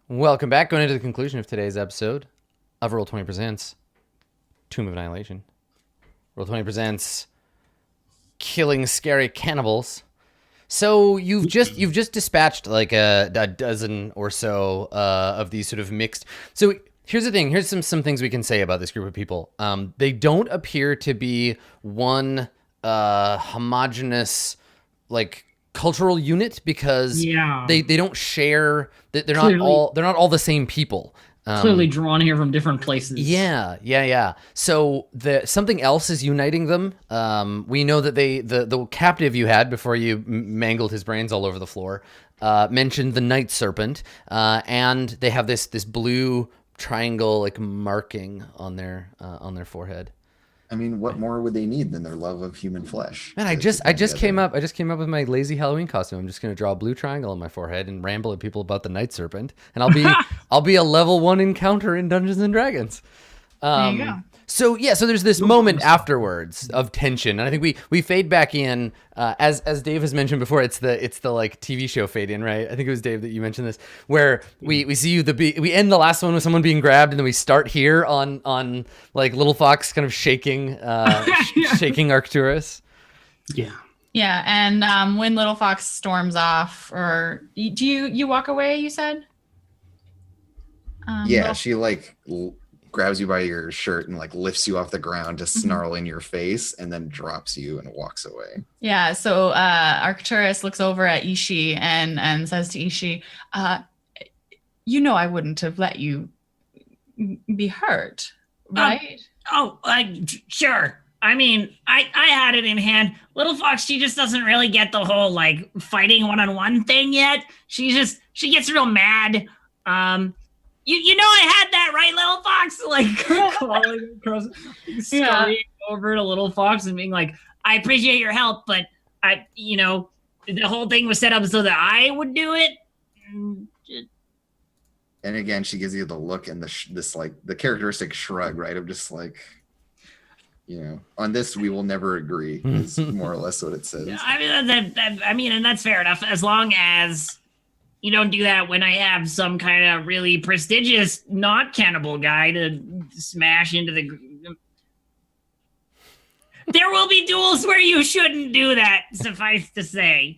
Welcome back. Going into the conclusion of today's episode of Roll20 Presents Tomb of Annihilation. Roll20 Presents Killing Scary Cannibals. So you've just dispatched like a dozen or so of these sort of mixed. So here's the thing. Here's some things we can say about this group of people. They don't appear to be one homogenous like cultural unit because they don't share. They're not all the same people. Clearly drawn here from different places. Yeah. So something else is uniting them. We know that the captive you had before you mangled his brains all over the floor mentioned the night serpent, and they have this blue triangle like marking on their forehead. I mean, what more would they need than their love of human flesh? Man, I just came up with my lazy Halloween costume. I'm just gonna draw a blue triangle on my forehead and ramble at people about the night serpent, and I'll be a level 1 encounter in Dungeons and Dragons. There you go. So there's this moment afterwards of tension, and I think we fade back in as Dave has mentioned before. It's the like TV show fade in, right? I think it was Dave that you mentioned this, where we see we end the last one with someone being grabbed, and then we start here on like Little Fox kind of shaking shaking Arcturus. Yeah, and when Little Fox storms off, or do you walk away? You said. She like grabs you by your shirt and like lifts you off the ground to snarl in your face and then drops you and walks away. Yeah, so Arcturus looks over at Ishi and says to Ishi, I wouldn't have let you be hurt, right? Sure. I mean, I had it in hand. Little Fox, she just doesn't really get the whole like fighting one-on-one thing yet. She gets real mad. You know I had that, right, Little Fox? Like calling across, scurrying over to Little Fox and being like, I appreciate your help, but the whole thing was set up so that I would do it. And again, she gives you the look and this like the characteristic shrug, right? Of just like, on this we will never agree is more or less what it says. And that's fair enough as long as you don't do that when I have some kind of really prestigious, not cannibal guy to smash into the... There will be duels where you shouldn't do that, suffice to say.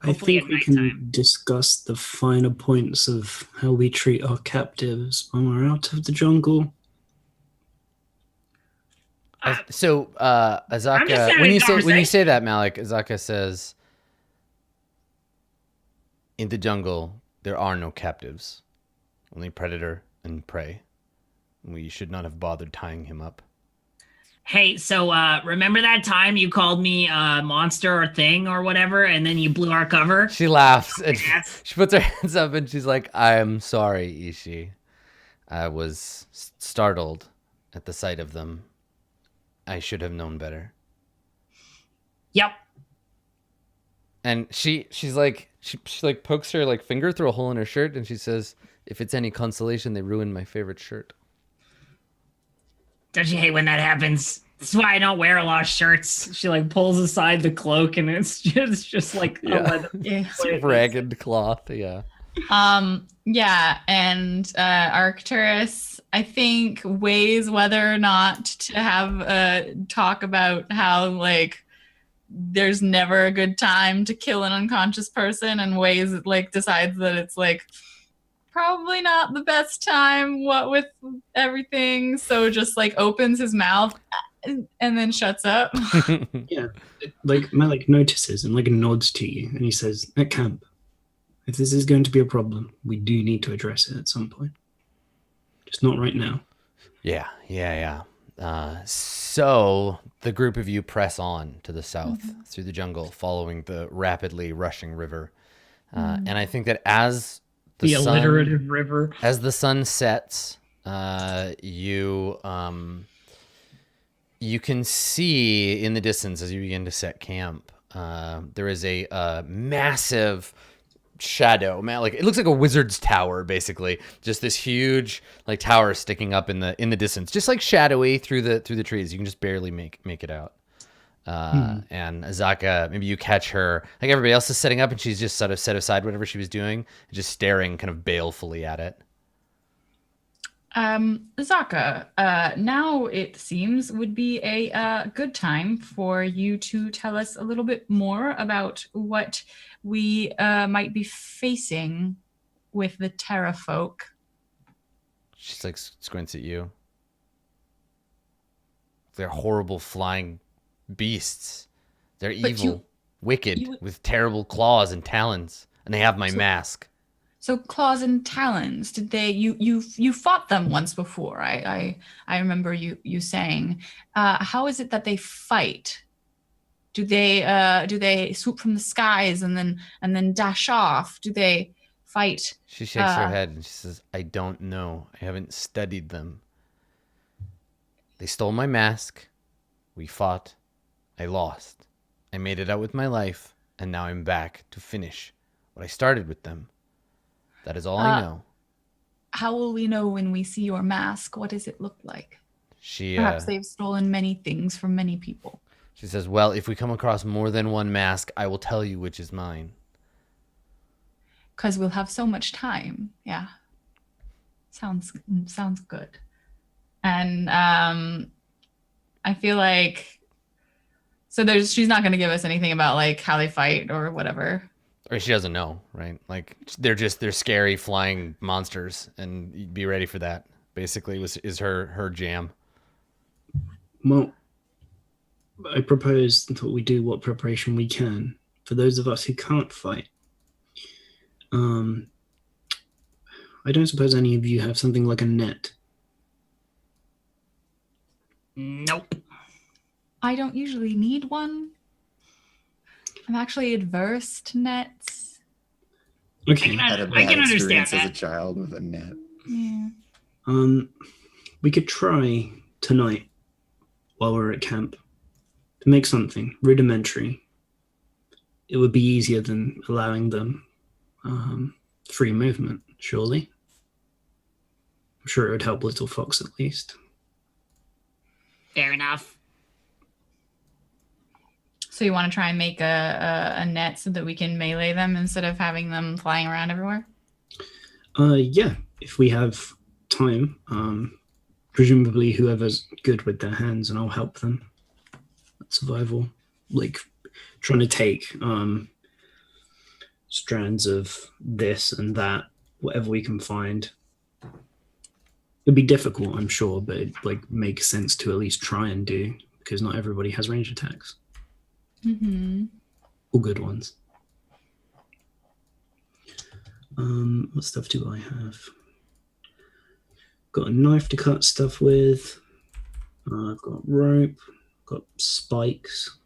I think we can discuss the finer points of how we treat our captives when we're out of the jungle. Azaka, when you say that, Malik, Azaka says, in the jungle, there are no captives, only predator and prey. We should not have bothered tying him up. Hey, so remember that time you called me a monster or thing or whatever, and then you blew our cover? She laughs, and she puts her hands up, and she's like, I'm sorry, Ishi. I was startled at the sight of them. I should have known better. Yep. And she's like, she like pokes her like finger through a hole in her shirt, and she says, if it's any consolation, they ruined my favorite shirt. Don't you hate when that happens? That's why I don't wear a lot of shirts. She like pulls aside the cloak, and it's just like a leather. It's ragged cloth, yeah. And Arcturus, I think, weighs whether or not to have a talk about how like there's never a good time to kill an unconscious person, and weighs like decides that it's like probably not the best time, what with everything, so just like opens his mouth and then shuts up. Yeah, like Malik notices and like nods to you, and he says, at camp, if this is going to be a problem, we do need to address it at some point. Just not right now. Yeah. So the group of you press on to the south through the jungle, following the rapidly rushing river. And I think that as the alliterative river, as the sun sets, you can see in the distance as you begin to set camp, there is a massive shadow, man. Like it looks like a wizard's tower, basically. Just this huge like tower sticking up in the distance, just like shadowy through the trees. You can just barely make it out. And Azaka, maybe you catch her. Like everybody else is setting up, and she's just sort of set aside whatever she was doing, just staring kind of balefully at it. Zaka, now it seems would be a good time for you to tell us a little bit more about what we might be facing with the Terra folk. She's like squints at you. They're horrible flying beasts. They're evil, wicked, with terrible claws and talons, and they have my mask. So claws and talons, did they? You fought them once before. I remember you saying. How is it that they fight? Do they swoop from the skies and then dash off? Do they fight? She shakes her head and she says, "I don't know. I haven't studied them. They stole my mask. We fought. I lost. I made it out with my life, and now I'm back to finish what I started with them. That is all I know." How will we know when we see your mask? What does it look like? She Perhaps they've stolen many things from many people. She says, "Well, if we come across more than one mask, I will tell you which is mine." Because we'll have so much time. Yeah. Sounds good. And I feel like she's not going to give us anything about like how they fight or whatever. Or she doesn't know, right? Like they're scary flying monsters, and you'd be ready for that. Basically, is her jam. Well, I propose that we do what preparation we can for those of us who can't fight. I don't suppose any of you have something like a net. Nope. I don't usually need one. I'm actually adverse to nets. Okay. Had a I bad can understand experience as a that. child with a net. Yeah. We could try tonight while we're at camp to make something rudimentary. It would be easier than allowing them free movement, surely. I'm sure it would help Little Fox at least. Fair enough. So you want to try and make a net so that we can melee them instead of having them flying around everywhere? Yeah, if we have time. Presumably whoever's good with their hands, and I'll help them. Survival. Like trying to take strands of this and that, whatever we can find. It'd be difficult, I'm sure, but it like makes sense to at least try and do, because not everybody has range attacks. Mm-hmm. All good ones. What stuff do I have? Got a knife to cut stuff with. I've got rope. Got spikes.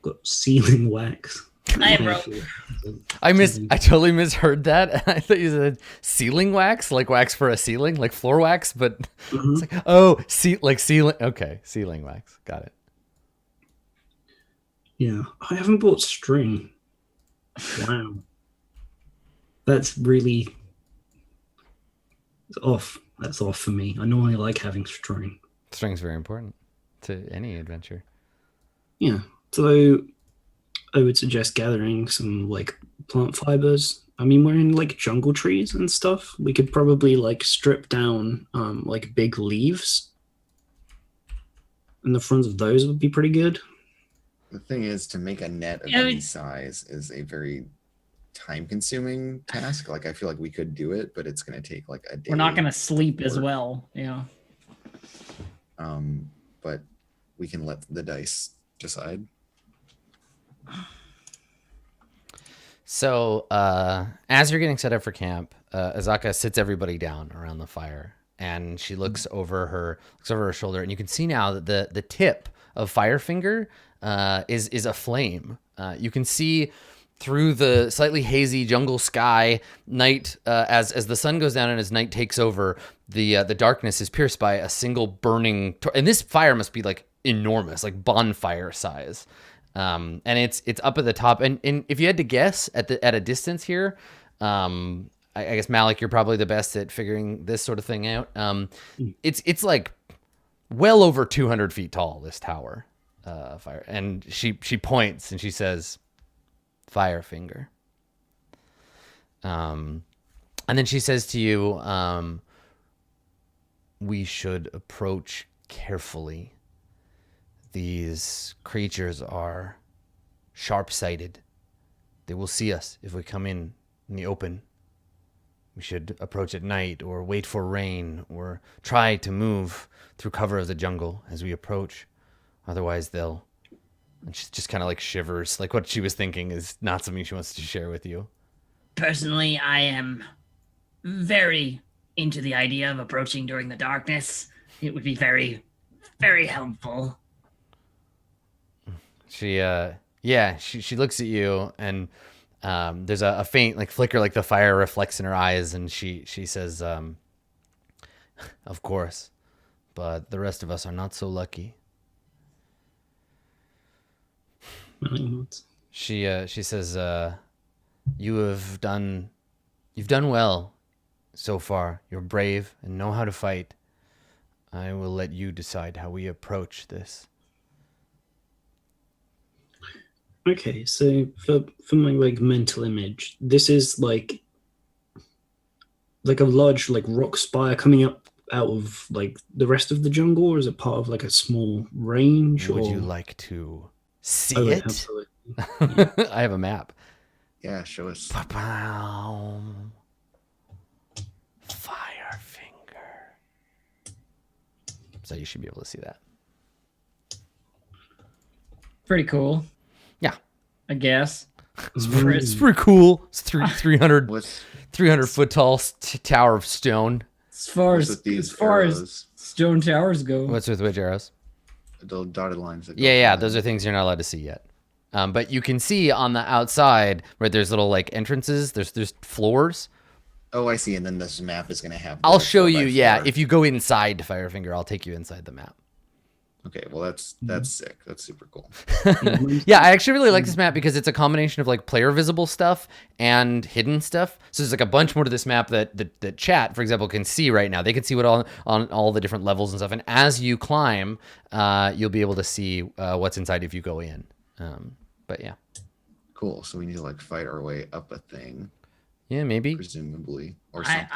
Got sealing wax. I have rope. I totally misheard that. I thought you said ceiling wax, like wax for a ceiling, like floor wax, but it's like ceiling. Okay, ceiling wax. Got it. Yeah, I haven't bought string. Wow. That's really off. That's off for me. I normally like having string. String's very important to any adventure. Yeah, so I would suggest gathering some like plant fibers. I mean, we're in like jungle trees and stuff. We could probably like strip down like big leaves, and the fronds of those would be pretty good. The thing is, to make a net of any size is a very time-consuming task. Like, I feel like we could do it, but it's going to take like a day. We're not going to sleep as well. Yeah. But we can let the dice decide. So, as you're getting set up for camp, Azaka sits everybody down around the fire, and she looks over her shoulder, and you can see now that the tip of Firefinger is aflame. You can see through the slightly hazy jungle sky, night as the sun goes down and as night takes over, the darkness is pierced by a single burning. And this fire must be like enormous, like bonfire size. And it's up at the top. And if you had to guess at a distance here, I guess Malik, you're probably the best at figuring this sort of thing out. It's like well over 200 feet tall, this tower. Fire. And she points and she says, Firefinger. And then she says to you, we should approach carefully. These creatures are sharp-sighted. They will see us if we come in the open. We should approach at night or wait for rain or try to move through cover of the jungle as we approach. Otherwise, they'll... And she just kind of like shivers. Like what she was thinking is not something she wants to share with you. Personally, I am very into the idea of approaching during the darkness. It would be very, very helpful. She looks at you and there's a faint like flicker, like the fire reflects in her eyes, and she says, of course, but the rest of us are not so lucky. She says, you've done well so far. You're brave and know how to fight. I will let you decide how we approach this. Okay, so for my like mental image, this is like a large like rock spire coming up out of like the rest of the jungle, or is it part of like a small range? Would or... you like to see I would it? absolutely. I have a map. Yeah, show us. Firefinger. So you should be able to see that. Pretty cool. Yeah. I guess. It's pretty cool. It's 300 What's foot tall tower of stone. As far with as these as stone towers go. What's with which arrows? the dotted lines? That go Yeah. from Those that? are things you're not allowed to see yet. But you can see on the outside, right? There's little like entrances. There's floors. Oh, I see. And then this map is going to have. I'll the show 4x4. you. Yeah, if you go inside Firefinger, I'll take you inside the map. Okay, well that's sick. That's super cool. Yeah, I actually really like this map because it's a combination of like player visible stuff and hidden stuff. So there's like a bunch more to this map that chat, for example, can see right now. They can see what on all the different levels and stuff. And as you climb, you'll be able to see what's inside if you go in. But yeah. Cool. So we need to like fight our way up a thing, Yeah, maybe. presumably, or something.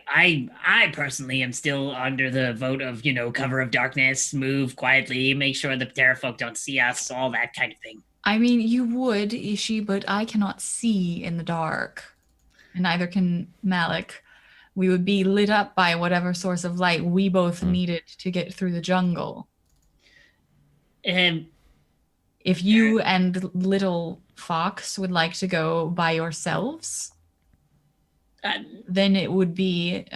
I personally am still under the vote of, cover of darkness, move quietly, make sure the terrafolk don't see us, all that kind of thing. I mean, you would, Ishi, but I cannot see in the dark. And neither can Malik. We would be lit up by whatever source of light we both needed to get through the jungle. And If you and Little Fox would like to go by yourselves, then it would be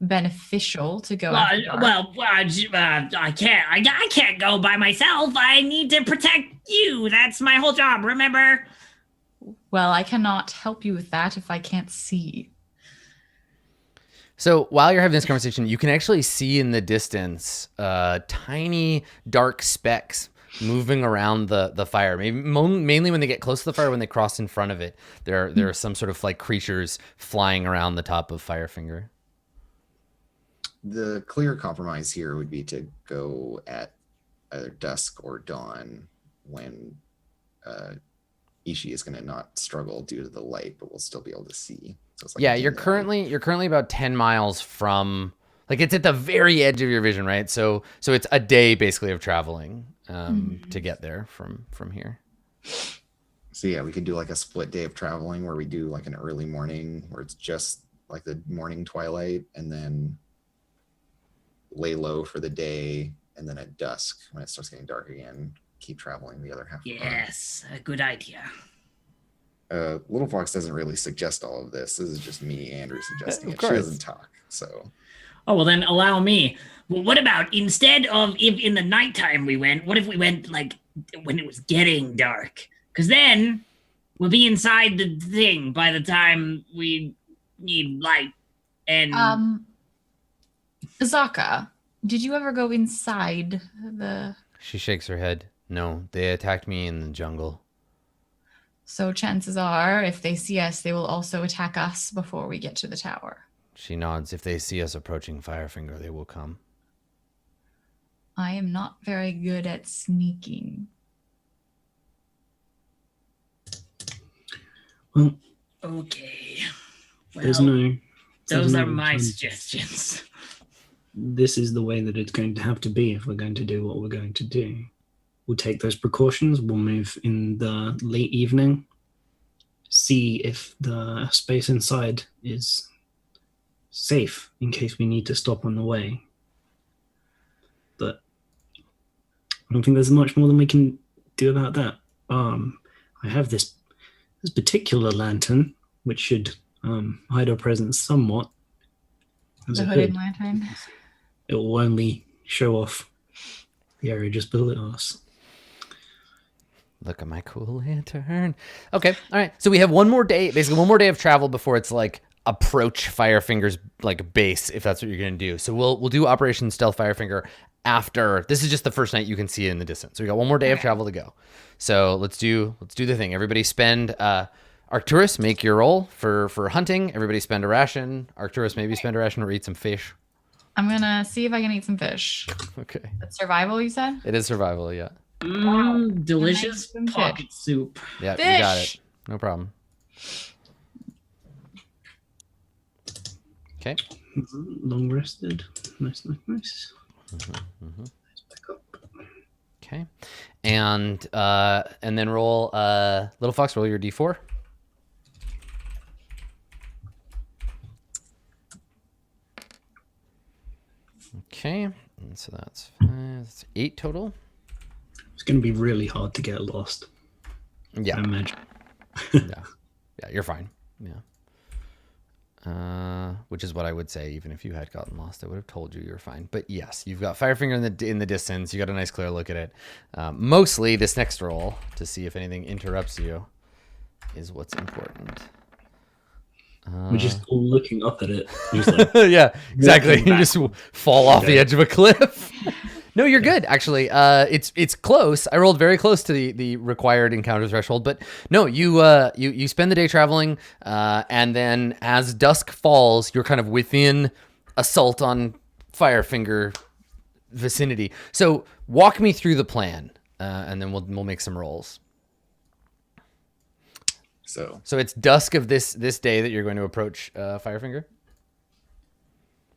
beneficial to go. after dark. I can't go by myself. I need to protect you. That's my whole job, remember? Well, I cannot help you with that if I can't see. So while you're having this conversation, you can actually see in the distance tiny dark specks moving around the fire. Mainly when they get close to the fire, when they cross in front of it, there are some sort of like creatures flying around the top of Firefinger. The clear compromise here would be to go at either dusk or dawn, when Ishi is going to not struggle due to the light, but we'll still be able to see. So it's like Yeah, a you're dim currently about 10 miles from, like, it's at the very edge of your vision, right? So it's a day basically of traveling to get there from here. So yeah, we could do like a split day of traveling where we do like an early morning where it's just like the morning twilight, and then lay low for the day, and then at dusk when it starts getting dark again, keep traveling the other half. Yes, a good idea. Little Fox doesn't really suggest all of this. This is just me, Andrew, suggesting Of it. She course. doesn't talk, so. Oh, well then allow me. Well, what about instead of if in the nighttime we went, what if we went like when it was getting dark? Because then we'll be inside the thing by the time we need light. And Zaka, did you ever go inside the... She shakes her head. No, they attacked me in the jungle. So chances are, if they see us, they will also attack us before we get to the tower. She nods. If they see us approaching Firefinger, they will come. I am not very good at sneaking. Well, Okay. there's Well, no. those there's are no my time. suggestions. This is the way that it's going to have to be if we're going to do what we're going to do. We'll take those precautions. We'll move in the late evening. See if the space inside is safe in case we need to stop on the way. But I don't think there's much more than we can do about that. I have this particular lantern, which should hide our presence somewhat. As The a hooded hood. lantern. It will only show off the area just below us. Look at my cool lantern. Okay, all right. So we have one more day, basically one more day of travel before it's like approach Firefinger's like base, if that's what you're gonna do. So we'll do Operation Stealth Firefinger after. This is just the first night you can see it in the distance. So we got one more day of travel to go. So let's do the thing. Everybody spend Arcturus, make your roll for hunting. Everybody spend a ration. Arcturus, maybe spend a ration or eat some fish. I'm gonna see if I can eat some fish. Okay. That's survival, you said? It is survival, yeah. Delicious Nice pocket soup. Yeah, you got Fish! it. No problem. Okay. Long rested. Nice. Let's back up. Okay. And then roll Little Fox, roll your D4. Okay. And so that's 5. That's 8 total. It's going to be really hard to get lost. I Yeah. imagine. Yeah. Yeah, you're fine. Yeah. Which is what I would say. Even if you had gotten lost, I would have told you you're fine. But yes, you've got Firefinger in the distance. You got a nice clear look at it. Mostly this next roll to see if anything interrupts you is what's important. We're just all looking up at it. Just like, Yeah, exactly. walking You back. just fall off the Okay. edge of a cliff. No, you're good. Actually, it's close. I rolled very close to the required encounter threshold, but no, you spend the day traveling, and then as dusk falls, you're kind of within assault on Firefinger vicinity. So walk me through the plan, and then we'll make some rolls. So So it's dusk of this day that you're going to approach Firefinger.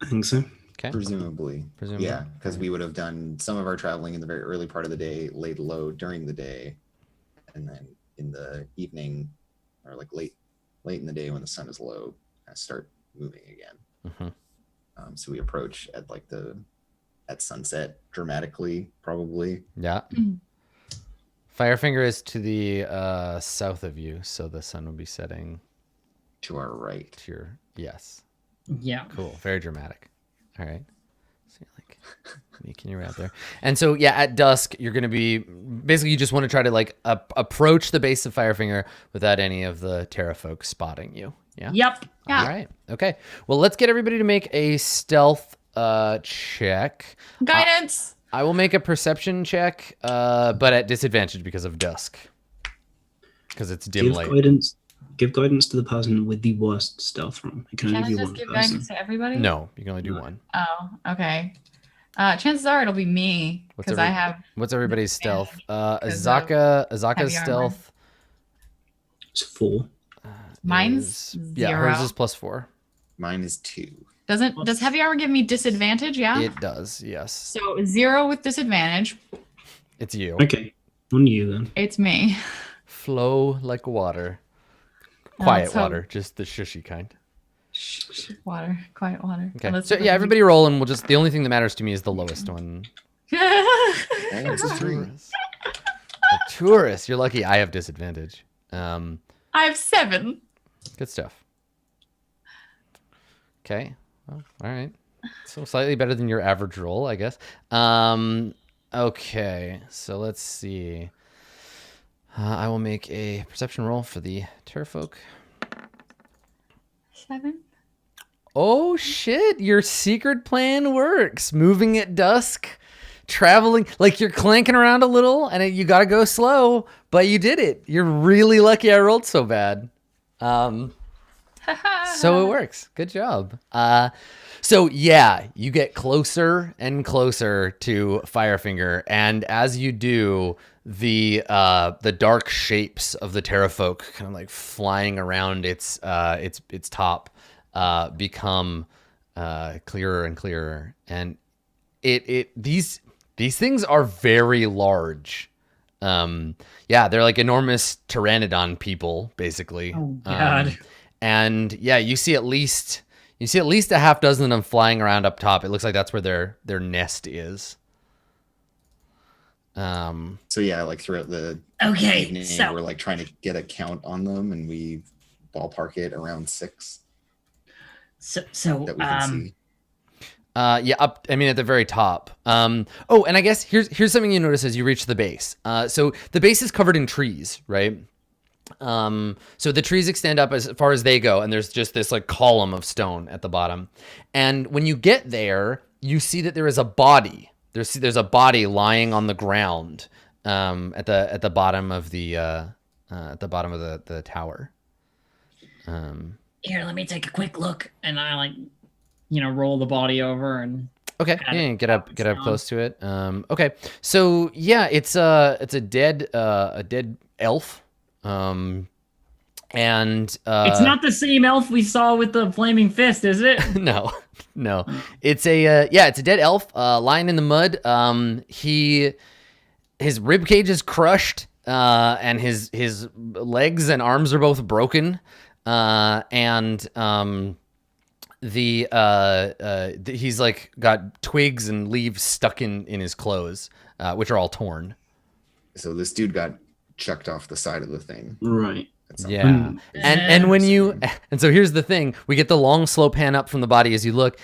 I think so. Okay. presumably, Presumably. yeah, because we would have done some of our traveling in the very early part of the day, laid low during the day, and then in the evening, or like late in the day when the sun is low, start moving again. Mhm. So we approach at sunset dramatically, probably. Yeah. Firefinger is to the south of you, so the sun will be setting To our right. to your yes. Yeah. Cool. Very dramatic. All right. So you're like making your way out there. And so yeah, at dusk, you're gonna be basically you just want to try to like approach the base of Firefinger without any of the Terra folks spotting you. Yeah. Yep. Yeah. All right. Okay. Well, let's get everybody to make a stealth check. Guidance. I will make a perception check, but at disadvantage because of dusk. Because it's dim light. Give guidance to the person with the worst stealth roll. It can Can only I be just one give person. guidance to everybody? No, you can only do one. Oh, okay. Chances are it'll be me What's because every- I have. What's everybody's stealth? because Azaka's heavy armor. stealth. It's 4. Mine's Yeah, 0. hers is +4. Mine is 2. Does heavy armor give me disadvantage? Yeah. It does, yes. So 0 with disadvantage. It's you. Okay. On you then. It's me. Flow like water. No, Quiet so- water, just the shushy kind. Water, quiet water. Okay. Unless So it's yeah, like- everybody roll, and we'll just. The only thing that matters to me is the lowest one. Oh, it's a 3. A tourist. You're lucky. I have disadvantage. I have 7. Good stuff. Okay. Well, all right. So slightly better than your average roll, I guess. Okay. So let's see. I will make a perception roll for the Terrafolk. 7. Oh shit! Your secret plan works. Moving at dusk, traveling like you're clanking around a little, and you gotta go slow, but you did it. You're really lucky I rolled so bad. So it works. Good job. So yeah, you get closer and closer to Firefinger, and as you do, the dark shapes of the Terrafolk kind of like flying around its top become clearer and clearer, and these things are very large. Yeah, they're like enormous pteranodon people, basically. Oh God. And yeah, you see at least a half dozen of them flying around up top. It looks like that's where their nest is. So yeah, like throughout the Okay, evening, so we're like trying to get a count on them, and we ballpark it around 6 that we can see. Yeah, up. I mean, at the very top. Oh, and I guess here's something you notice as you reach the base. So the base is covered in trees, right? So the trees extend up as far as they go, and there's just this like column of stone at the bottom. And when you get there, you see that there is a body. There's a body lying on the ground at the bottom of the tower. here, let me take a quick look, and I like, roll the body over and. Okay, yeah, get up close to it. Okay, so yeah, it's a dead elf. And It's not the same elf we saw with the flaming fist, is it? no. It's a dead elf lying in the mud. His rib cage is crushed, and his legs and arms are both broken. He's like got twigs and leaves stuck in his clothes, which are all torn. So this dude got chucked off the side of the thing. Right. Yeah. And when and so here's the thing, we get the long slow pan up from the body as you look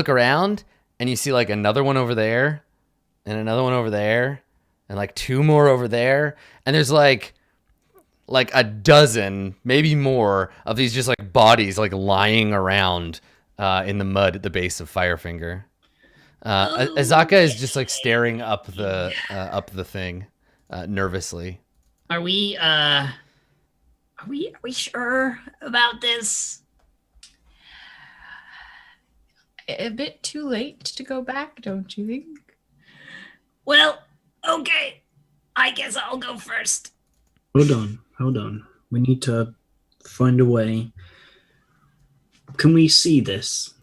around, and you see like another one over there and another one over there and like two more over there, and there's like a dozen, maybe more, of these just like bodies like lying around in the mud at the base of Firefinger. Azaka is just like staring up the thing nervously. Are we sure about this? A bit too late to go back, don't you think? Well, okay. I guess I'll go first. Hold on. We need to find a way. Can we see this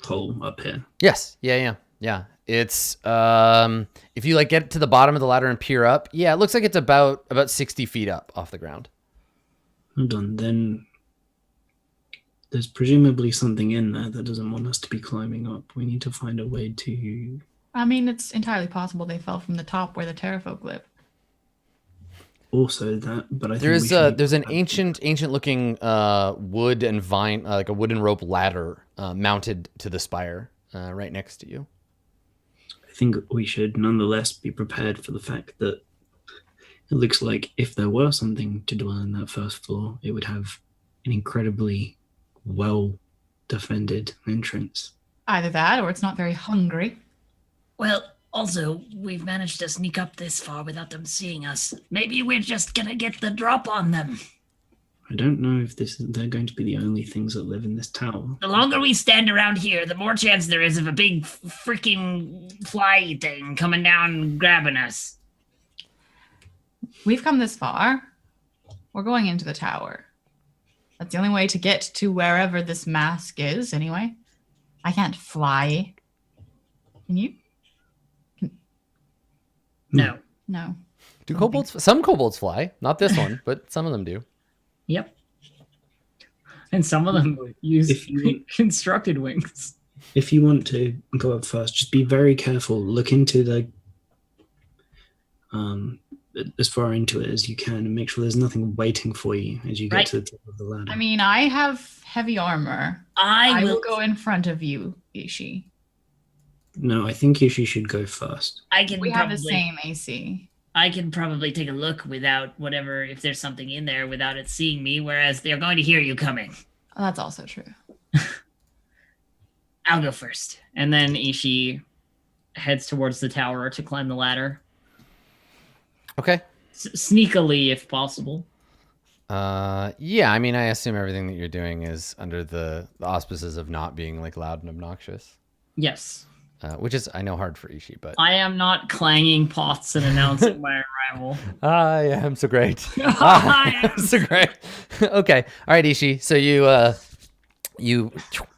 hole up here? Yes. Yeah. It's if you like get to the bottom of the ladder and peer up, yeah, it looks like it's about 60 feet up off the ground. Hold on, then there's presumably something in there that doesn't want us to be climbing up. We need to find a way to... I mean, it's entirely possible they fell from the top where the Terrafolk live. Also that, but I think there's an ancient looking wood and vine, like a wooden rope ladder mounted to the spire right next to you. I think we should nonetheless be prepared for the fact that it looks like if there were something to dwell in that first floor, it would have an incredibly well defended entrance. Either that, or it's not very hungry. Well, also, we've managed to sneak up this far without them seeing us. Maybe we're just gonna get the drop on them. I don't know if they're going to be the only things that live in this tower. The longer we stand around here, the more chance there is of a big freaking fly thing coming down and grabbing us. We've come this far. We're going into the tower. That's the only way to get to wherever this mask is, anyway. I can't fly. Can you? No. No. Do kobolds? Some kobolds fly. Not this one, but some of them do. Yep. And some of them use constructed wings. If you want to go up first, just be very careful. Look into the as far into it as you can and make sure there's nothing waiting for you as you get to the top of the ladder. I mean, I have heavy armor. I will go in front of you, Ishi. No, I think Ishi should go first. We have the same AC. I can probably take a look without whatever, if there's something in there, without it seeing me, whereas they're going to hear you coming. Oh, that's also true. I'll go first. And then Ishi heads towards the tower to climb the ladder. Okay. Sneakily, if possible. Yeah, I mean, I assume everything that you're doing is under the auspices of not being like loud and obnoxious, Yes. which is, I know, hard for Ishi, but I am not clanging pots and announcing my arrival. I am so great. I I am so great. Okay, all right, Ishi. So you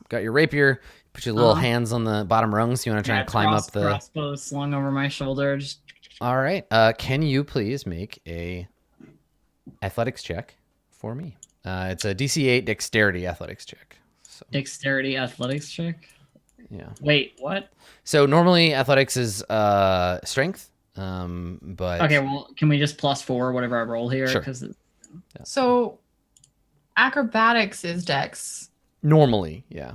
got your rapier, put your little hands on the bottom rungs. You want to try and climb up the crossbow slung over my shoulder. Just... All right. Can you please make a athletics check for me? It's a DC 8 dexterity athletics check. So, Dexterity athletics check. yeah. Wait, what? So normally athletics is strength, but Okay, well, can we just +4 whatever I roll here? Sure. Because So acrobatics is dex. normally, yeah.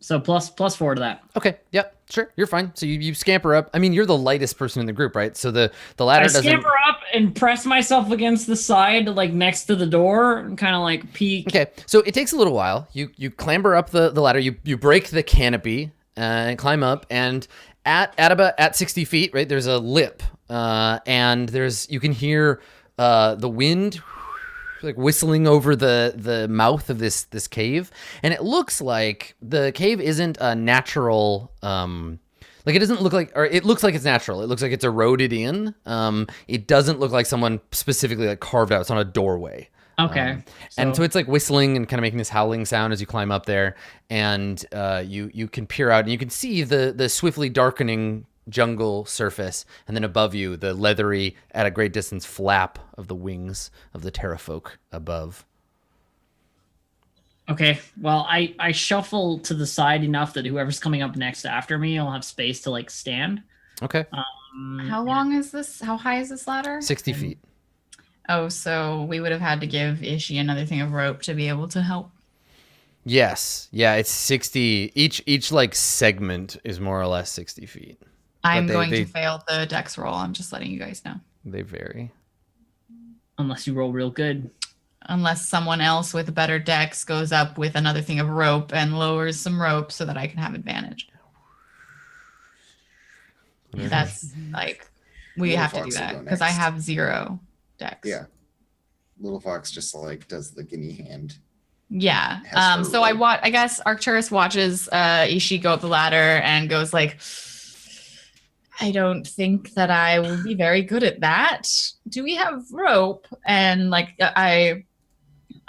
so +4 to that. Okay. Yep. Sure. You're fine. So you scamper up. I mean, you're the lightest person in the group, right? So the ladder I doesn't. scamper up and press myself against the side, like next to the door, and kind of like peek. Okay, so it takes a little while. You clamber up the ladder. You break the canopy and climb up. And at about 60 feet, right, there's a lip, and you can hear the wind like whistling over the mouth of this cave, and it looks like the cave isn't a natural. Like it doesn't look like, or it looks like it's natural. It looks like it's eroded in. It doesn't look like someone specifically like carved out. It's not a doorway. Okay. And so it's like whistling and kind of making this howling sound as you climb up there, and you can peer out and you can see the swiftly darkening jungle surface, and then above you the leathery, at a great distance, flap of the wings of the terrafolk above. Okay, well, I shuffle to the side enough that whoever's coming up next after me will have space to like stand. Okay, How long is this? How high is this ladder? 60 feet. Oh, so we would have had to give Ishi another thing of rope to be able to help. Yes, yeah, it's 60. Each like segment is more or less 60 feet. I'm they- going they- to fail the dex roll. I'm just letting you guys know. They vary. Unless you roll real good. Unless someone else with a better dex goes up with another thing of rope and lowers some rope so that I can have advantage. That's like, we Little have to do Fox will that go because I next. have 0 dex. Yeah. Little Fox just like does the guinea hand. Yeah. Has her So I rope. I guess Arcturus watches Ishi go up the ladder and goes like, I don't think that I will be very good at that. Do we have rope? And like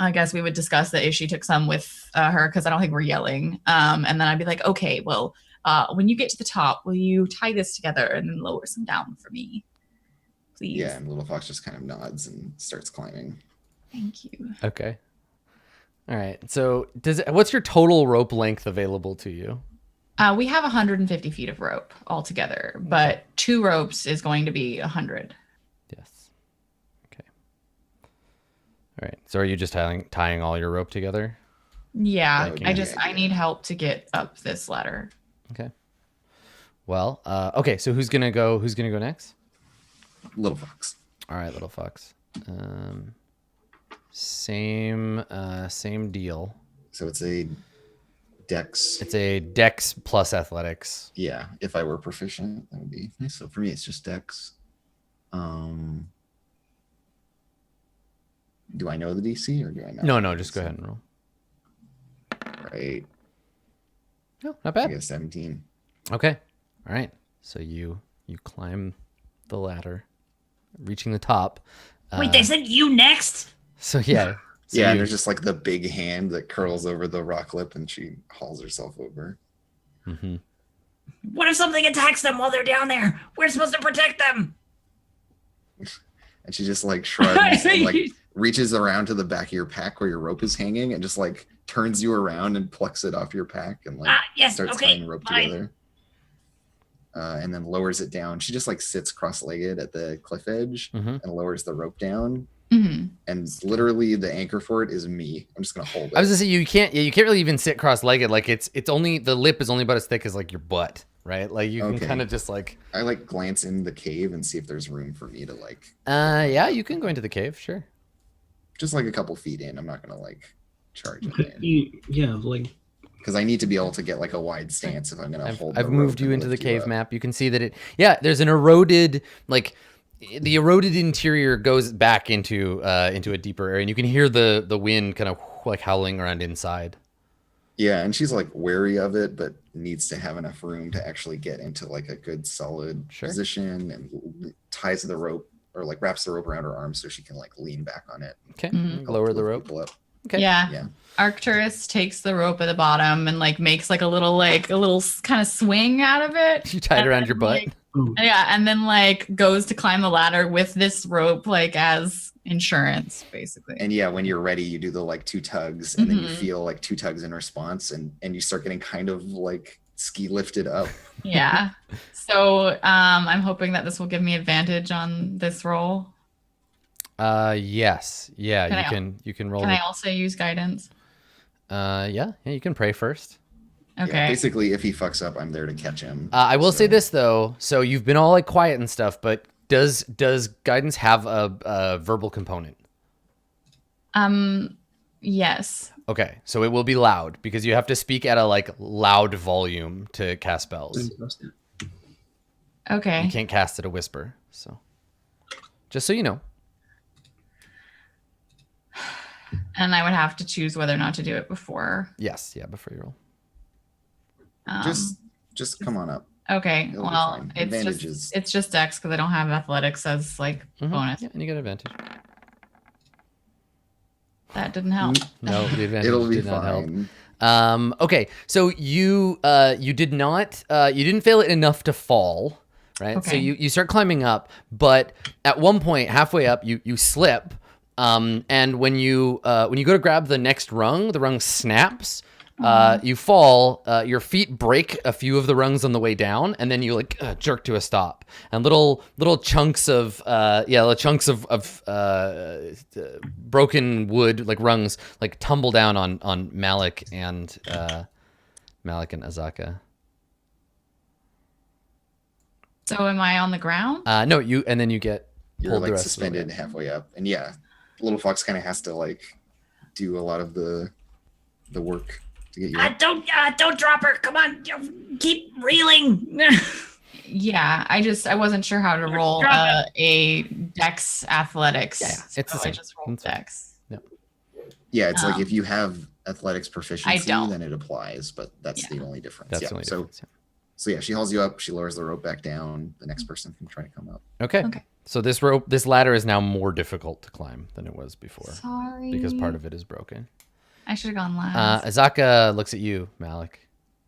I guess we would discuss that Ishi took some with her because I don't think we're yelling. And then I'd be like, okay, well, when you get to the top, will you tie this together and then lower some down for me, please? Yeah, and Little Fox just kind of nods and starts climbing. Thank you. Okay. All right. So what's your total rope length available to you? We have 150 feet of rope altogether, but 2 ropes is going to be 100. Yes. Okay. All right. So are you just tying all your rope together? Yeah, That would be I the need help to get up this ladder. Okay. Well, okay. So who's gonna go next? Little Fox. All right, Little Fox. Same deal. So it's a dex. It's a dex plus athletics. Yeah, if I were proficient, that would be nice. So for me, it's just dex. Do I know the DC or do I not? No, just go ahead and roll. Right. No, not I bad. guess 17. Okay. All right. So you climb the ladder, reaching the top. Wait, they said you next? So yeah. So Yeah, and you- there's just like the big hand that curls over the rock lip and she hauls herself over. Mhm. What if something attacks them while they're down there? We're supposed to protect them. And she just like shrugs and like reaches around to the back of your pack where your rope is hanging and just like turns you around and plucks it off your pack and like Yes, starts okay, tying rope fine. together. And then lowers it down. She just like sits cross-legged at the cliff edge Mhm. and lowers the rope down. Hmm. And literally the anchor for it is me. I'm just gonna hold it. I was gonna say you can't really even sit cross-legged. Like it's only, the lip is only about as thick as like your butt, right? Like you can Okay. kind of just like I like glance in the cave and see if there's room for me to like yeah, you can go into the cave, sure. just like a couple feet in. I'm not gonna like charge it in Yeah, like because I need to be able to get like a wide stance if I'm gonna hold. I've the moved rope you and into the lift cave up. map. You can see that there's an eroded, like the eroded interior goes back into a deeper area, and you can hear the wind kind of like howling around inside. Yeah, and she's like wary of it, but needs to have enough room to actually get into like a good solid position, and ties the rope or like wraps the rope around her arm so she can like lean back on it. Okay, lower the rope. Up. Okay. Yeah. Arcturus takes the rope at the bottom and like makes like a little kind of swing out of it. You tie it around your butt. Yeah, and then like goes to climb the ladder with this rope like as insurance, basically. And yeah, when you're ready, you do the like 2 tugs, and then you feel like 2 tugs in response, and you start getting kind of like ski lifted up. Yeah. So I'm hoping that this will give me advantage on this roll. Yes. Yeah, you can roll. Can I also use guidance? Yeah, you can pray first. Okay. Yeah, basically, if he fucks up, I'm there to catch him. I will say this though. So you've been all like quiet and stuff, but does guidance have a verbal component? Yes. Okay, so it will be loud because you have to speak at a like loud volume to cast spells. Okay. You can't cast at a whisper. So just so you know. And I would have to choose whether or not to do it before. Yes, yeah, before you roll. Just come on up. Okay. It'll be Well, fine. it's Advantages. just Dex because I don't have athletics as like bonus. Yeah, and you get advantage. That didn't help. No, the advantage It'll be did not help. fine. Okay, so you did not you didn't fail it enough to fall, right? So Okay. you start climbing up, but at one point halfway up you slip, and when you go to grab the next rung, the rung snaps. You fall, your feet break a few of the rungs on the way down, and then you like jerk to a stop. And little chunks of broken wood, like rungs, like tumble down on Malik and Azaka. So am I on the ground? No, and then you get You're pulled the like rest of the way. suspended halfway up, and yeah, Little Fox kind of has to like do a lot of the work to get you up. Don't drop her. Come on, keep reeling. Yeah, I wasn't sure how to roll Drop a Dex athletics. Yeah, it's the so same. I just rolled It's fine. Dex. Yeah, it's like if you have athletics proficiency, don't. then it applies, but that's the only difference. That's yeah. the only so, difference. so yeah, she hauls you up. She lowers the rope back down. The next person can try to come up. Okay. So this ladder is now more difficult to climb than it was before. Sorry. Because part of it is broken. I should have gone last. Azaka looks at you, Malik,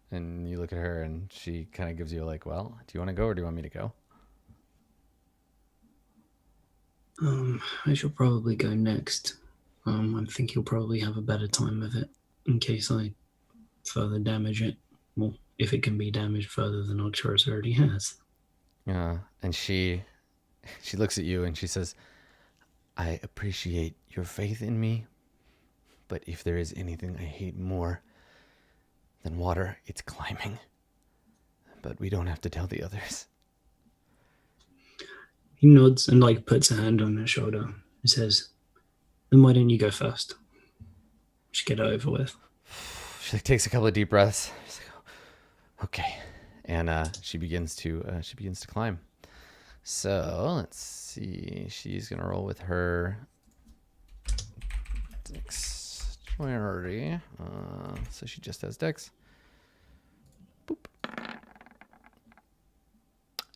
and you look at her, and she kind of gives you like, well, do you want to go or do you want me to go? I shall probably go next. I think you'll probably have a better time of it in case I further damage it. Well, if it can be damaged further than Arcturus already has. And she looks at you and she says, I appreciate your faith in me, but if there is anything I hate more than water, it's climbing. But we don't have to tell the others. He nods and like puts a hand on her shoulder and says, then why don't you go first? Just get it over with. She like takes a couple of deep breaths. She's like, oh, okay, and she begins to climb. So let's see. She's gonna roll with her dexterity. So she just has dex. Boop.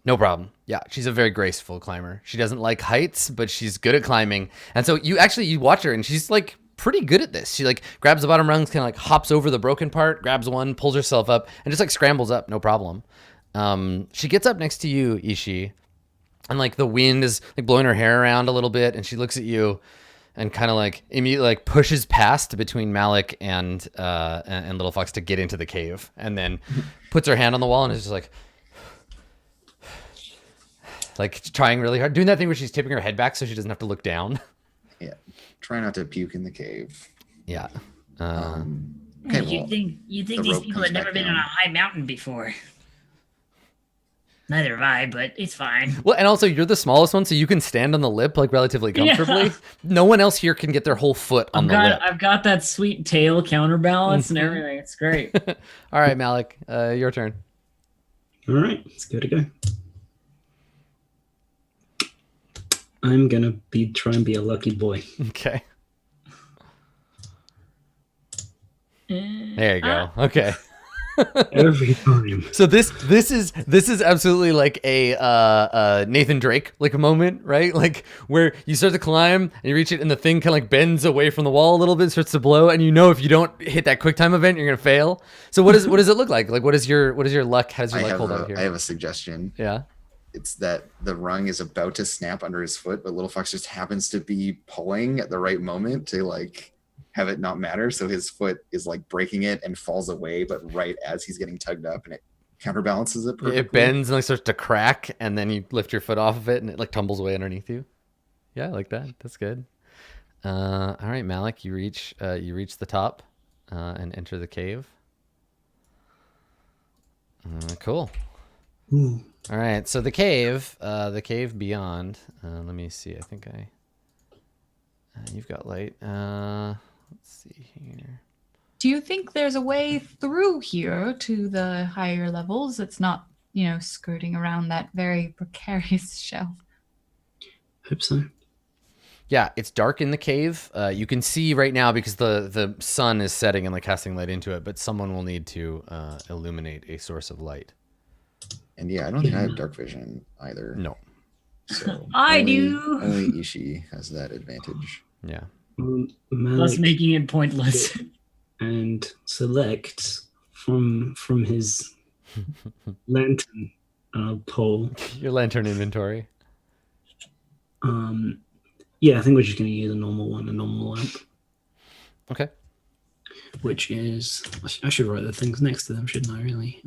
No problem. Yeah, she's a very graceful climber. She doesn't like heights, but she's good at climbing. And so you watch her, and she's like pretty good at this. She like grabs the bottom rungs, kind of like hops over the broken part, grabs one, pulls herself up, and just like scrambles up, no problem. She gets up next to you, Ishi, and like the wind is like blowing her hair around a little bit, and she looks at you and kind of like immediately like pushes past between Malik and Little Fox to get into the cave, and then puts her hand on the wall and is just like trying really hard, doing that thing where she's tipping her head back so she doesn't have to look down. Yeah, try not to puke in the cave. Yeah. Okay, You'd think the these rope people comes had never back been down. on a high mountain before. Neither have I, but it's fine. Well, and also you're the smallest one, so you can stand on the lip like relatively comfortably. Yeah. No one else here can get their whole foot on the lip. I've got that sweet tail counterbalance and everything. It's great. All right, Malik, your turn. All right, let's give it a go. I'm gonna try and be a lucky boy. Okay. Eh, There you go. Okay. Every time. So this is absolutely like a Nathan Drake like a moment, right? Like where you start to climb and you reach it and the thing kind of like bends away from the wall a little bit, starts to blow, and you know if you don't hit that quick time event, you're gonna fail. So what does it look like? Like what is your luck? How does your luck hold out here? I have a suggestion. Yeah. It's that the rung is about to snap under his foot, but Little Fox just happens to be pulling at the right moment to like have it not matter. So his foot is like breaking it and falls away, but right as he's getting tugged up, and it counterbalances it perfectly. It bends and like starts to crack, and then you lift your foot off of it, and it like tumbles away underneath you. Yeah, I like that. That's good. All right, Malik, you reach the top and enter the cave. Cool. Ooh. All right, so the cave beyond. Let me see. I think you've got light. Let's see here. Do you think there's a way through here to the higher levels that's not, skirting around that very precarious shelf? Hope so. Yeah, it's dark in the cave. You can see right now because the sun is setting and like casting light into it, but someone will need to illuminate a source of light. And yeah, I don't think I have dark vision either. No. So I only, do. Only Ishii has that advantage. Yeah. Thus Malik making it pointless. and select from his lantern pole. Your lantern inventory. Yeah, I think we're just going to use a normal lamp. Okay. Which is, I should write the things next to them, shouldn't I? Really?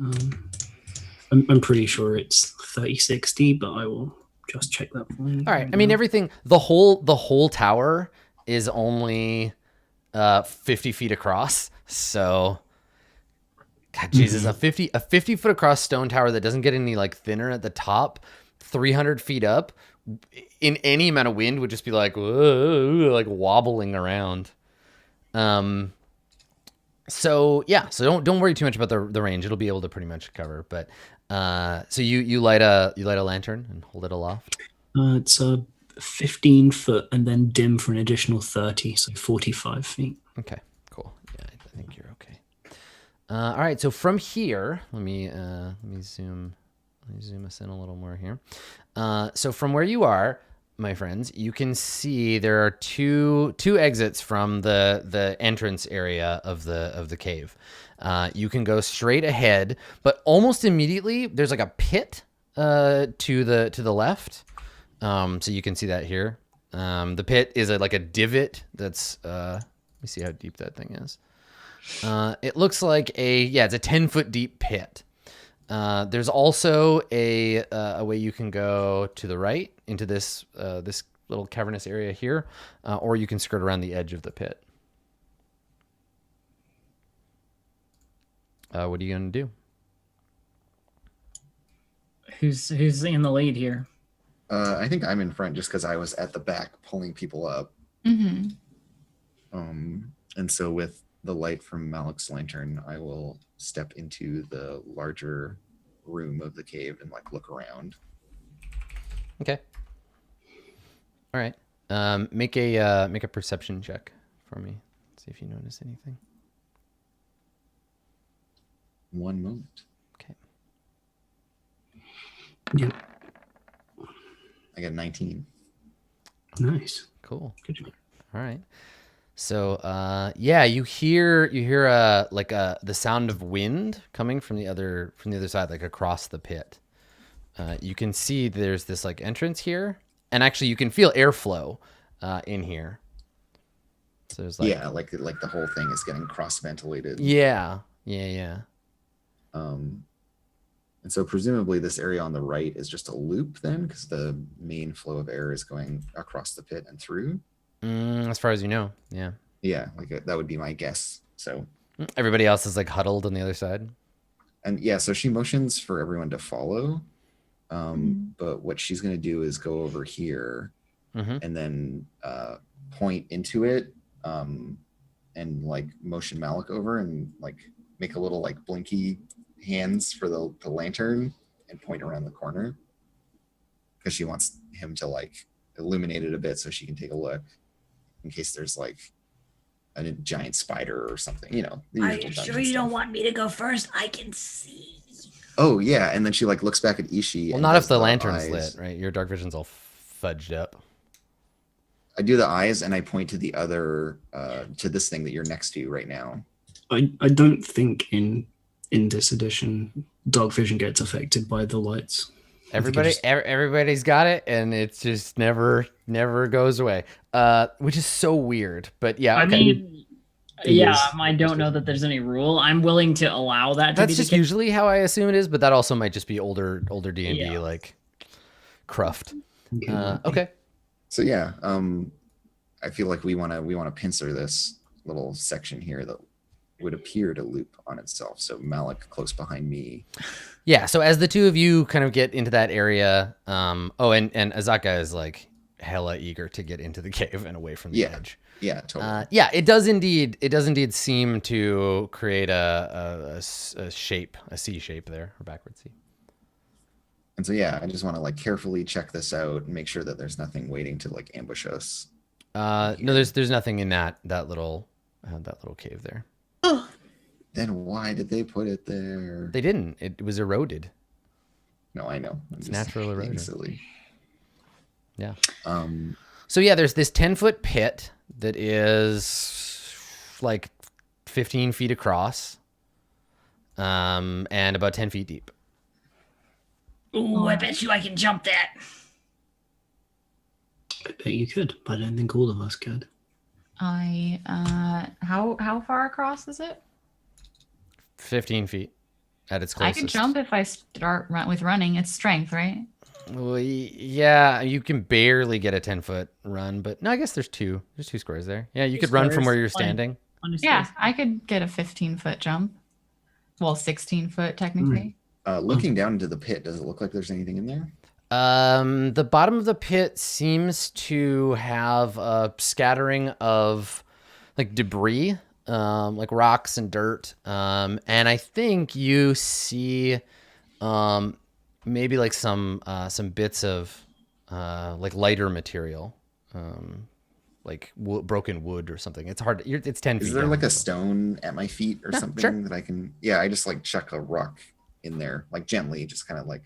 I'm pretty sure it's 3060, but I will just check that for you. All right. I mean, everything. The whole tower is only 50 feet across. So, God, Jesus, a 50 foot across stone tower that doesn't get any like thinner at the top, 300 feet up, in any amount of wind would just be like, whoa, like wobbling around. So yeah, so don't worry too much about the range. It'll be able to pretty much cover. But so you light a lantern and hold it aloft. It's a 15 foot and then dim for an additional 30, so 45 feet. Okay, cool. Yeah, I think you're okay. All right, so from here, let me zoom us in a little more here. So from where you are, my friends, you can see there are two exits from the entrance area of the cave. You can go straight ahead, but almost immediately there's like a pit to the left. So you can see that here. The pit is like a divot that's let me see how deep that thing is. It looks like it's a 10-foot deep pit. There's also a way you can go to the right into this little cavernous area here, or you can skirt around the edge of the pit. What are you gonna do? Who's in the lead here? I think I'm in front just because I was at the back pulling people up. Mm-hmm. And so with the light from Malik's lantern, I will step into the larger room of the cave and like look around. Okay. All right. Make a perception check for me. See if you notice anything. One moment. Okay. Yep. I got 19. Nice. Cool. Good job. All right. So you hear the sound of wind coming from the other side, like across the pit. You can see there's this like entrance here, and actually you can feel airflow in here. So there's like like the whole thing is getting cross ventilated. Yeah. And so presumably this area on the right is just a loop then, because the main flow of air is going across the pit and through. As far as you know, yeah. Yeah, that would be my guess. So everybody else is like huddled on the other side. And yeah, so she motions for everyone to follow. But what she's going to do is go over here and then point into it and like motion Malik over and like make a little like blinky hands for the lantern and point around the corner because she wants him to like illuminate it a bit so she can take a look in case there's like a giant spider or something, you know. The Are usual you dungeon sure you don't stuff. want me to go first? I can see. Oh yeah, and then she like looks back at Ishi. Well, and not does if the the lantern's eyes. lit, right? Your dark vision's all fudged up. I do the eyes and I point to the other to this thing that you're next to right now. I don't think in this edition dark vision gets affected by the lights. Everybody's got it, and it's just never goes away. Which is so weird. But yeah, I okay. mean, It yeah, is. I don't know that there's any rule. I'm willing to allow that to That's be just the case. usually how I assume it is, but that also might just be older D&D Yeah. like cruft. Okay. Okay. So yeah, I feel like we want to pincer this little section here that would appear to loop on itself. So Malik close behind me. Yeah, so as the two of you kind of get into that area, and Azaka is like hella eager to get into the cave and away from the Yeah. edge. Yeah, totally. Yeah, it does indeed seem to create a shape, a C shape there, or backward C. And so yeah, I just want to like carefully check this out and make sure that there's nothing waiting to like ambush us. No, there's nothing in that little cave there. Then why did they put it there? They didn't. It was eroded. No, I know. I'm It's just natural being erosion. Silly. Yeah. Um, So yeah, there's this 10-foot pit that is like 15 feet across, and about 10 feet deep. Ooh, I bet you I can jump that. I bet you could, but I don't think all of us could. How far across is it? 15 feet at its I closest. could jump if I start with running. It's strength, right? Well, yeah, you can barely get a 10-foot run, but no, I guess there's two squares there. Yeah, you Two could run from squares, where you're fine. standing. Yeah, I could get a 15-foot jump. Well, 16-foot technically. looking down into the pit, does it look like there's anything in there? The bottom of the pit seems to have a scattering of like debris, like rocks and dirt. And I think you see maybe like some bits of like lighter material, like broken wood or something. It's hard. It's 10 feet. Is there down, like a so- stone at my feet or Yeah, something sure. that I can? Yeah, I just like chuck a rock in there, like gently, just kind of like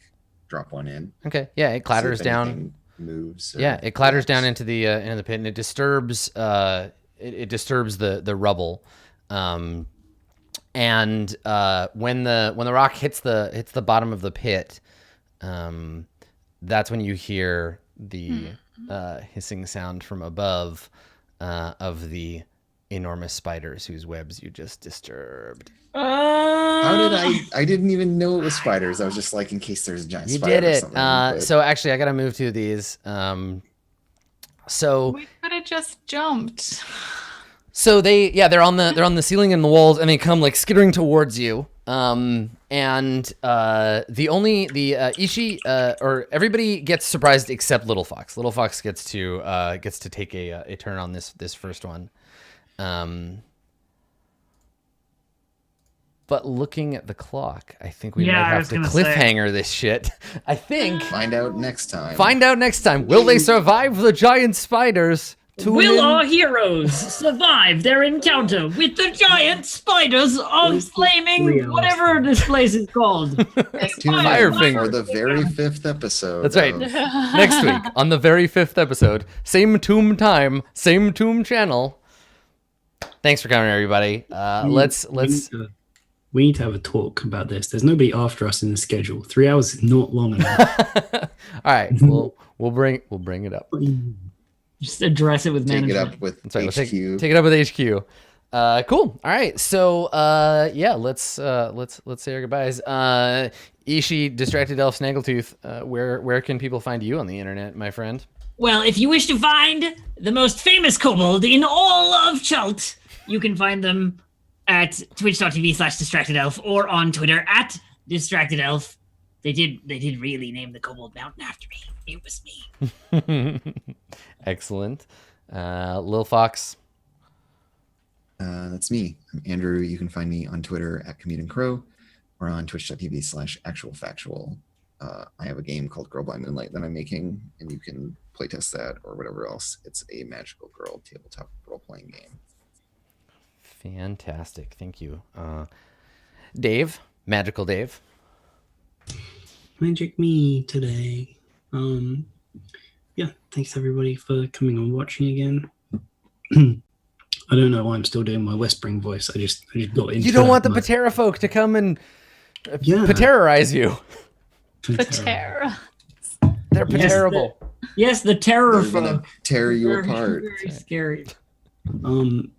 drop one in. Okay. Yeah, it See clatters if down. anything moves. or Yeah, it clatters down reacts. into the pit, and it disturbs it disturbs the rubble. And when the rock hits the bottom of the pit, that's when you hear the hissing sound from above of the enormous spiders whose webs you just disturbed. How did I didn't even know it was spiders. I was just like, in case there's a giant You spider did or it. something. but- So actually, I gotta move to these. So We could have just jumped. So they're on the ceiling and the walls, and they come like skittering towards you. Ishi or everybody gets surprised except Little Fox. Little Fox gets to take a turn on this first one. But looking at the clock, I think we Yeah, might I have was to gonna say. cliffhanger this shit. I think. Find out next time. Find out next time. Will they survive the giant spiders? Tune Will in. our heroes survive their encounter with the giant spiders of flaming whatever this place is called? Tune in Fire for finger. the very 5th episode. That's right. of- Next week on the very 5th episode, same tomb time, same tomb channel. Thanks for coming, everybody. We need to have a talk about this. There's nobody after us in the schedule. 3 hours is not long enough. All right, we'll bring it up. Just address it with Take it management. up with That's right. HQ. We'll take it up with HQ. Cool. All right. So yeah, let's say our goodbyes. Ishi, Distracted Elf, Snaggletooth. Where can people find you on the internet, my friend? Well, if you wish to find the most famous kobold in all of Chult, you can find them at twitch.tv/distractedelf or on Twitter at distractedelf. They did really name the Kobold Mountain after me. It was me. Excellent. Lil Fox. That's me. I'm Andrew. You can find me on Twitter at Commute and Crow or on twitch.tv/actualfactual. I have a game called Girl by Moonlight that I'm making, and you can playtest set or whatever else. It's a Magical Girl tabletop role-playing game. Fantastic. Thank you. Dave, Magical Dave. Magic me today. Yeah, thanks everybody for coming and watching again. I don't know why I'm still doing my whispering voice. I just got into You don't want the my- Patera folk to come and Yeah. Paterrorize you. Patera. They're Yes, terrible. Yes, the terror They're gonna folk. tear you Very, apart. Very scary.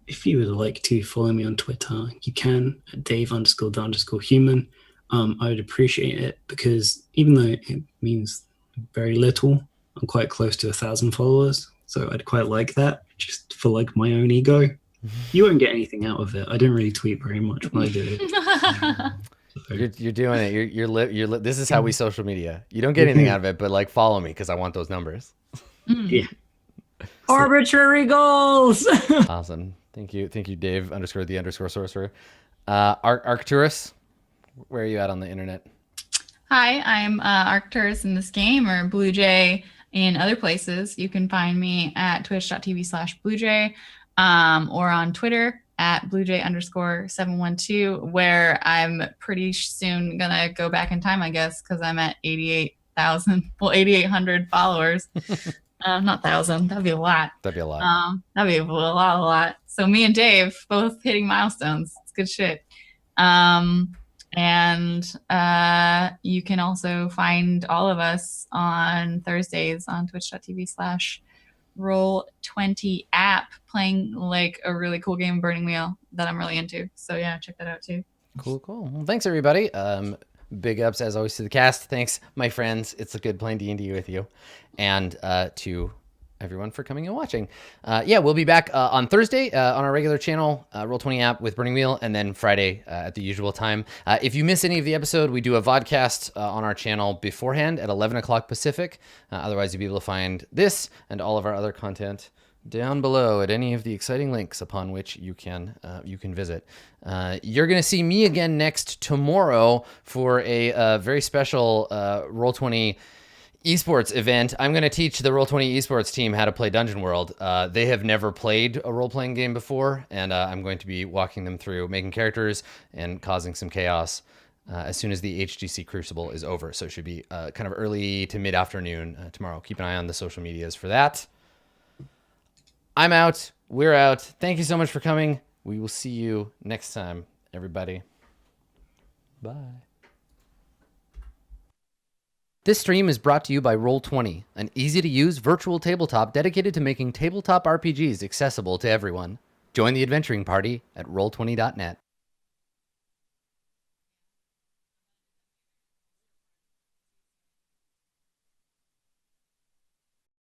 If you would like to follow me on Twitter, you can at Dave_the_human. I would appreciate it because even though it means very little, I'm quite close to 1,000 followers. So I'd quite like that just for like my own ego. You won't get anything out of it. I don't really tweet very much when I do it. So, You're doing it. You're this is how we social media. You don't get anything out of it, but like follow me because I want those numbers. yeah. Arbitrary goals. Awesome. Thank you, Dave _the_sorcerer. Arcturus, where are you at on the internet? Hi, I'm Arcturus in this game, or Blue Jay in other places. You can find me at twitch.tv/BlueJay, or on Twitter at BlueJay_712, where I'm pretty soon gonna go back in time, I guess, because I'm at 8,800 followers. Not 1,000. That'd be a lot. That'd be a lot. That'd be a lot. So me and Dave both hitting milestones. It's good shit. And you can also find all of us on Thursdays on twitch.tv/Roll20 app, playing like a really cool game, Burning Wheel, that I'm really into. So yeah, check that out too. Cool. Well, thanks everybody. Big ups as always to the cast. Thanks, my friends. It's a good playing D&D with you, and to everyone for coming and watching. Yeah, we'll be back on Thursday on our regular channel, Roll20 app with Burning Wheel, and then Friday at the usual time. If you miss any of the episode, we do a vodcast on our channel beforehand at 11 o'clock Pacific. Otherwise, you'll be able to find this and all of our other content down below at any of the exciting links upon which you can visit. You're going to see me again next tomorrow for a very special Roll20 esports event. I'm going to teach the Roll20 esports team how to play Dungeon World. They have never played a role-playing game before, and I'm going to be walking them through making characters and causing some chaos as soon as the HGC Crucible is over. So it should be kind of early to mid-afternoon tomorrow. Keep an eye on the social medias for that. I'm out. We're out. Thank you so much for coming. We will see you next time, everybody. Bye. This stream is brought to you by Roll20, an easy-to-use virtual tabletop dedicated to making tabletop RPGs accessible to everyone. Join the adventuring party at roll20.net.